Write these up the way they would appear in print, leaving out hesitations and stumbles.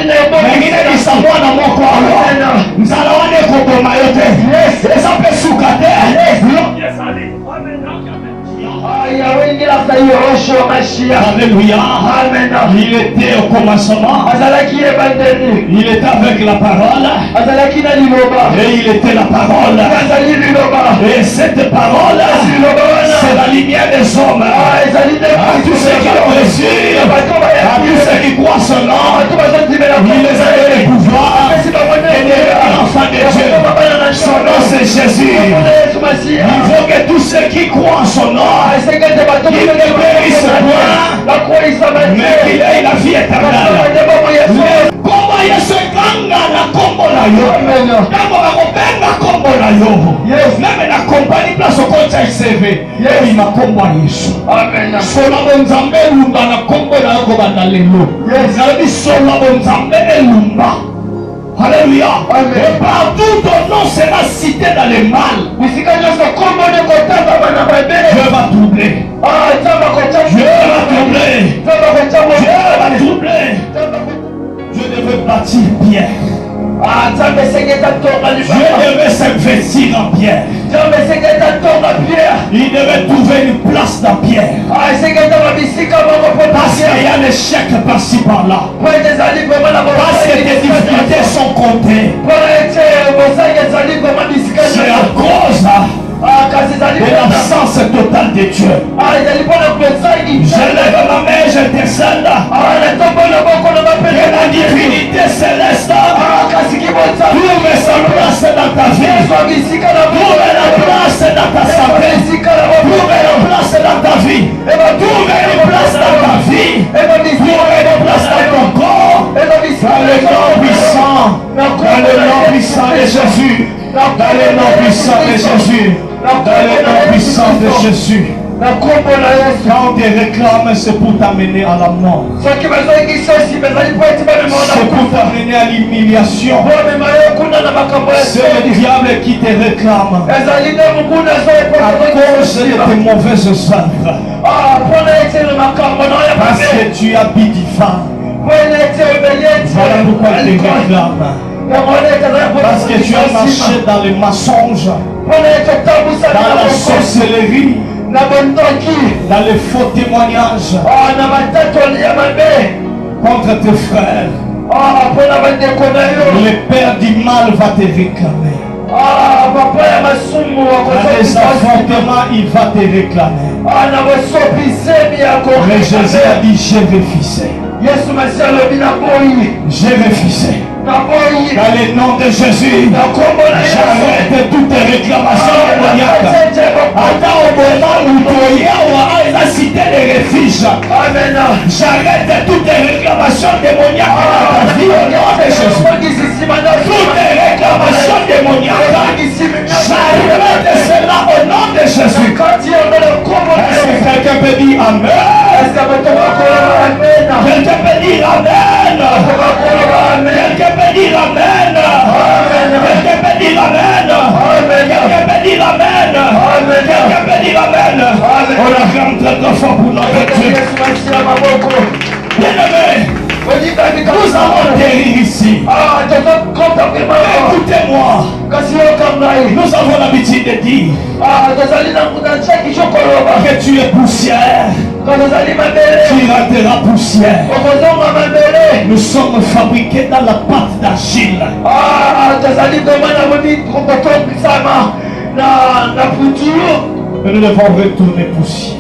mengine ni sawa na moko awa nzala wane koboma yote eza pe suka te Alléluia. Amen. Il était au commencement. Il était avec la parole. Et il était la parole. Et cette parole, c'est la lumière des hommes. À tous ceux qui l'ont reçu, à tous ceux qui croient son nom, il les a donné le pouvoir et devenir enfants de Dieu. Son nom c'est Jésus. Il faut que tous ceux qui croient en son nom, qu'ils ne périssent point, mais qu'il ait la vie éternelle. Comment Yesu kanga na kombo na yo, kama bakobenga kombo na yo, même na compagnie place okocha iseve, yebi makombo ya Yesu. Amen. Sola bonzambe lumba na kombo na yo kobanda lelo. Yebi sola bonzambe elumba. Alléluia. Et partout ton nom sera cité dans les mal. Dieu va troubler. Dieu va troubler. Dieu va troubler. Dieu devait bâtir Pierre. Dieu devait s'investir en Pierre. Il devait trouver une place dans Pierre. Parce qu'il y a l'échec par-ci par-là. Parce que tes difficultés sont comptées. C'est à cause de l'absence totale de Dieu. Je lève ma main, j'intercède. Que la divinité céleste trouve sa place dans ta vie. Trouve la place dans ta santé. Trouve la place dans ta vie. Trouve une place dans ta vie. Trouve une place dans ton corps. Dans le nom puissant. Dans le nom puissant de Jésus. Dans le nom puissant de Jésus. Dans le nom puissant de Jésus. Quand on te réclame, c'est pour t'amener à la mort. C'est pour t'amener à l'humiliation. C'est le diable qui te réclame à cause de tes mauvaises œuvres. Parce que tu habites divin. Voilà pourquoi il te réclame. Parce que tu as marché dans les mensonges, dans la sorcellerie, dans les faux témoignages contre tes frères. Le Père du mal va te réclamer. Dans les affrontements, il va te réclamer. Mais Jésus a dit, j'ai refusé. J'ai refusé. Dans le nom de Jésus, j'arrête toutes les réclamations démoniaques. Attends au moment où tu as cité les refuges. J'arrête toutes les réclamations démoniaques dans ta vie au nom de Jésus. Toutes les réclamations démoniaques, j'arrête cela au nom de Jésus. Est-ce que quelqu'un peut dire Amen? Quelqu'un peut dire Amen? Quelqu'un peut dire Amen? Quelqu'un peut dire Amen? Quelqu'un peut dire Amen? Quelqu'un peut dire Amen? On acclame très très fort pour notre Dieu. Bien-aimé, nous allons guérir ici. Écoutez-moi. Nous avons l'habitude de dire que tu es poussière. Tu rentres poussière. Nous sommes fabriqués dans la pâte d'argile. Et nous devons retourner poussière.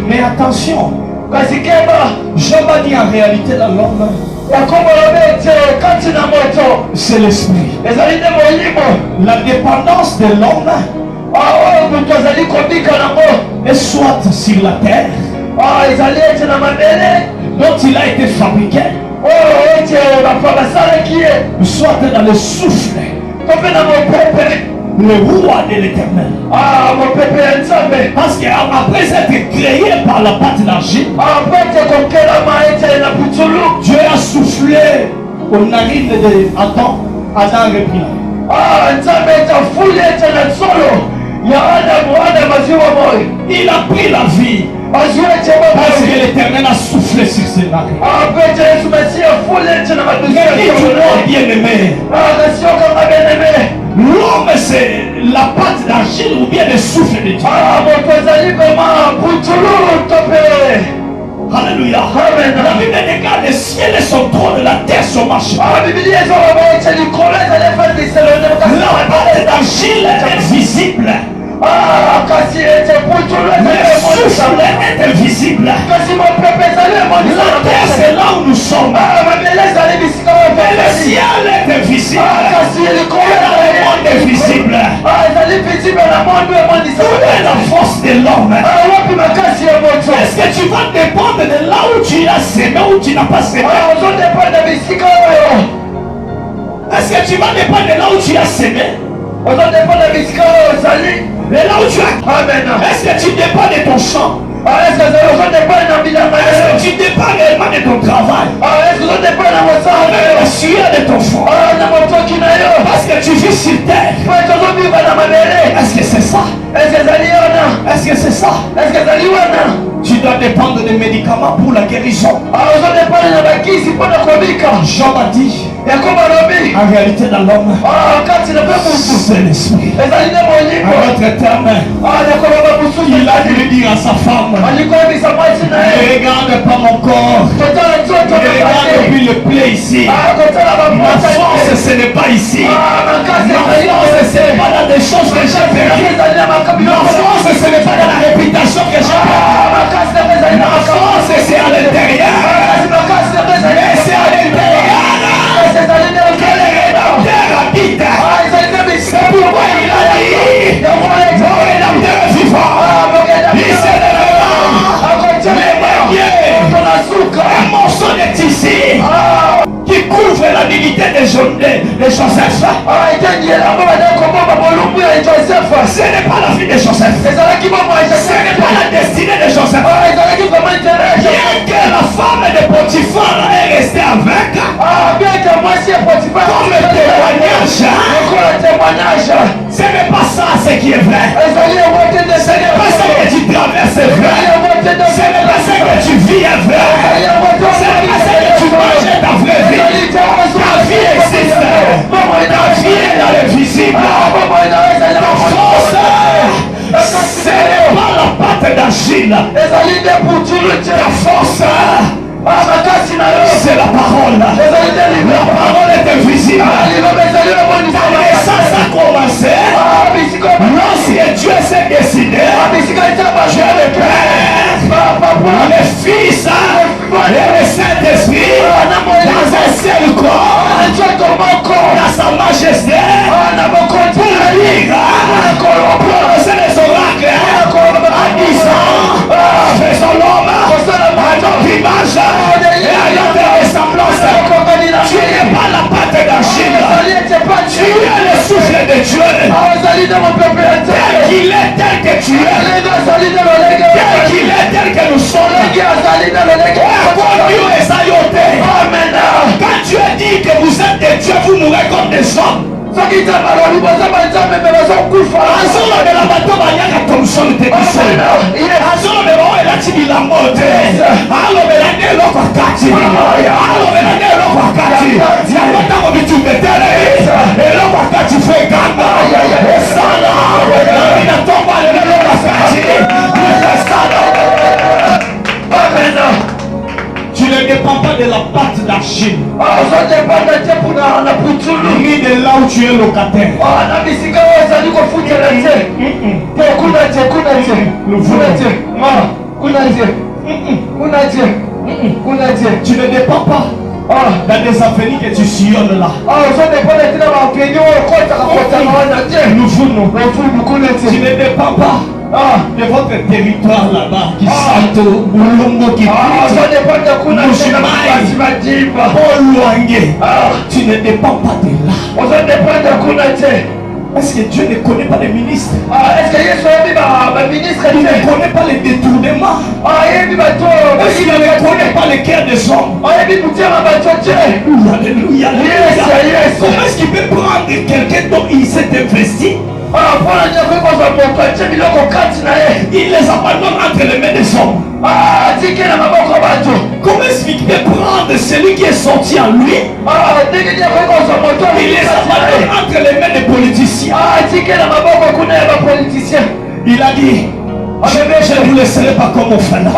Mais attention, Job a dit en réalité dans l'homme, c'est l'esprit. La dépendance de l'homme est soit sur la terre dont il a été fabriqué, soit dans le souffle, le roi de l'éternel. Parce qu'après être créé par la pâte d'argile, Dieu a soufflé aux narines d'Adam. Adam reprit. Il a pris la vie Parce que l'Éternel a soufflé sur ces lacs. Dis-moi, bien-aimé, l'homme c'est la pâte d'argile ou bien le souffle de Dieu. Alléluia. La Bible déclare le ciel et son trône, la terre son marché. La pâte d'argile est visible. Le souffle est invisible. La terre c'est là où nous sommes. Le ciel est invisible. Le monde est visible. Où est la force de l'homme? Est-ce que tu vas dépendre de là où tu as semé ou tu n'as pas semé? Est-ce que tu vas dépendre de là où tu as semé? Et là où tu as. Amen. Est-ce que tu dépends de ton champ? Est-ce que tu dépends réellement de ton travail? Est-ce que tu dépends de la sueur de ton fond? Parce que tu vis sur terre. Est-ce que c'est ça? Est-ce que c'est ça? Tu dois dépendre des médicaments pour la guérison. Job a dit, en réalité dans l'homme, c'est l'esprit. En d'autres termes, il a voulu dire à sa femme, ne regarde pas mon corps, regarde puis le plaie ici. Ma force ce n'est pas ici. Ma force ce n'est pas dans des choses que j'ai perdues. Ma force ce n'est pas dans la réputation que j'ai perdue. Ma force c'est à l'intérieur. Mais c'est à l'intérieur que le Rédempteur habite. C'est pourquoi il a dit, mon Rédempteur vivant, il se lèvera, les derniers, un morceau de tissu qui couvre la dignité de Joseph. Ce n'est pas la vie de Joseph. Ce n'est pas la destinée de Joseph. Bien que la femme de Potiphar est restée avec, comme témoignage, ce n'est pas ça ce qui est vrai. Ce n'est pas ça que tu traverses est vrai. Ce n'est pas ça que tu vis est vrai. Ce n'est pas ça que tu manges ta vraie vie. Ta vie existe. Ta vie est dans le visible. Ta force, ce n'est pas la pâte d'argile. Ta force, c'est la parole. La parole est invisible. Ta naissance a commencé lorsque Dieu s'est décidé. Dieu le Père, le Fils et le Saint-Esprit dans un seul corps, dans sa majesté, pour lire, prononcer les oracles en disant, faisons l'homme à notre image et à notre ressemblance. Tu n'es pas la pâte d'argile, tu es le souffle de Dieu. Tel qu'il est, tel que tu es, tel qu'il est, tel que nous sommes. Quand Dieu dit que vous êtes des dieux, vous mourrez comme des hommes. Tu ne dépends pas de la pâte d'argile, ni de là où tu es locataire. Tu ne dépends pas dans des avenirs que tu sillonnes là. Tu ne dépends pas de votre territoire là-bas qui Santo, Boulongo qui tu ne dépends pas de là. Est-ce que Dieu ne connaît pas les ministres? Il ne connaît pas les détournements. Est-ce qu'il ne connaît pas les cœurs des hommes? Alléluia. Comment est-ce qu'il peut prendre quelqu'un dont il s'est investi Il les abandonne entre les mains des hommes. Comment expliquer prendre celui qui est sorti en lui? Il les abandonne entre les mains des politiciens. Il a dit, je ne vous laisserai pas comme au fanat.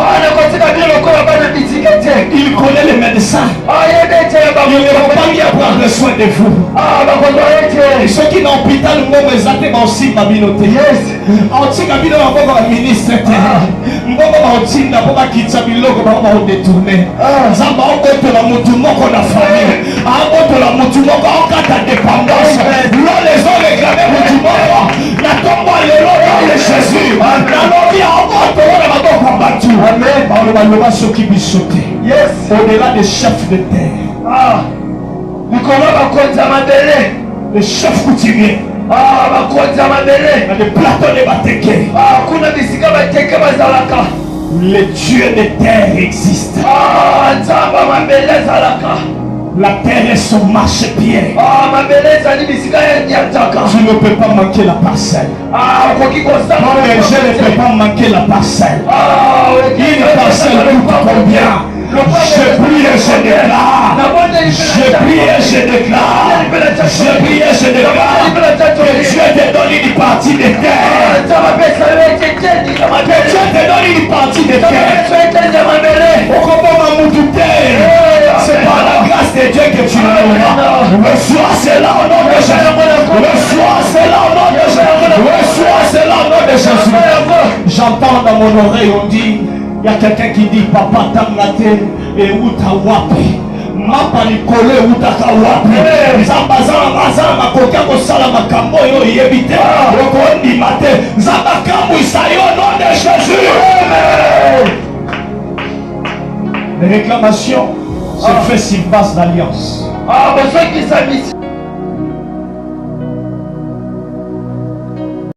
Il connaît les médecins. Il ne va pas bien prendre soin de vous. Et ceux qui n'ont hôpital, nous exactement aussi ma communauté. En tout cas, nous avons un ministre. Nous avons un team pour qui s'abiloko pour nous détourner. Nous avons la moutouma qu'on a famille. La moutouma qu'on a ta dépendance. Là, les gens réclamaient moutouma. La tombe à l'élo de Jésus. La lobby a combattu. Amen. Par le malheureux ceux qui sauté. Yes. Au-delà des chefs de terre. Les chefs coutumiers. Les plateaux de Bateke. Les dieux de terre existent. La terre est son marchepied. Tu ne peux pas manquer la parcelle. Ton berger ne peut pas manquer la parcelle. Une parcelle coûte combien? Je prie et je déclare. Je prie et je déclare. Je prie et je déclare que Dieu te donne une partie de terre. Que Dieu te donne une partie de terre. C'est par la grâce de Dieu que tu l'auras. Reçois cela au nom de Jésus. Reçois cela au nom de Jésus. Reçois cela au nom de Jésus. J'entends dans mon oreille, on dit, il y a quelqu'un qui dit, papa tamate et utawapi. Mapa nikole utakawapi. Zambazana mazana makoka kosala makambo yo yebite. Rokondi mate. Zabakamu isayo au nom de Jésus. Les réclamations se fait sur base d'alliance.